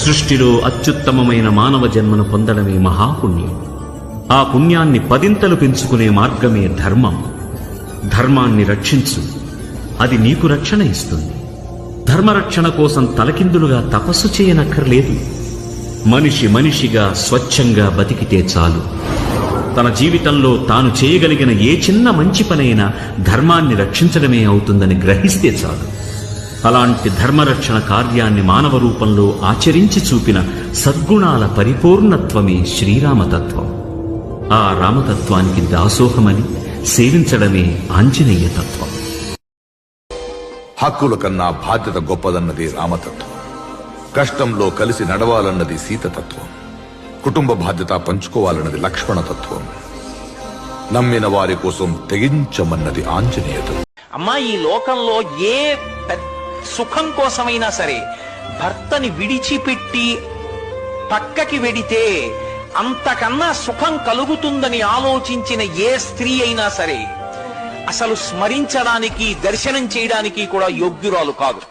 సృష్టిలో అత్యుత్తమమైన మానవ జన్మను పొందడమే మహాపుణ్యం. ఆ పుణ్యాన్ని పదింతలు పెంచుకునే మార్గమే ధర్మం. ధర్మాన్ని రక్షించు, అది నీకు రక్షణ ఇస్తుంది. ధర్మరక్షణ కోసం తలకిందులుగా తపస్సు చేయనక్కర్లేదు. మనిషిగా స్వచ్ఛంగా బతికితే చాలు. తన జీవితంలో తాను చేయగలిగిన ఏ చిన్న మంచి పనైనా ధర్మాన్ని రక్షించడమే అవుతుందని గ్రహిస్తే చాలు. అలాంటి ధర్మరక్షణ కార్యాన్ని మానవ రూపంలో ఆచరించి చూపిన సద్గుణాల పరిపూర్ణత్వమే శ్రీరామతత్వం. ఆ రామతత్వానికి దాసోహమని సేవించడమే ఆంజనేయ తత్వం. హక్కుల కన్నా బాధ్యత గొప్పదన్నది రామతత్వం. కష్టంలో కలిసి నడవాలన్నది సీతతత్వం. కుటుంబ బాధ్యత పంచుకోవాలన్నది లక్ష్మణతత్వం. నమ్మిన వారి కోసం తెగించమన్నది ఆంజనేయతత్వం. అమ్మా, ఈ లోకంలో ఏ సుఖం కోసమైనా సరే భర్తని విడిచిపెట్టి పక్కకి వెడితే అంతకన్నా సుఖం కలుగుతుందని ఆలోచించిన ఏ స్త్రీ అయినా సరే అసలు స్మరించడానికి, దర్శనం చేయడానికి కూడా యోగ్యురాలు కాదు.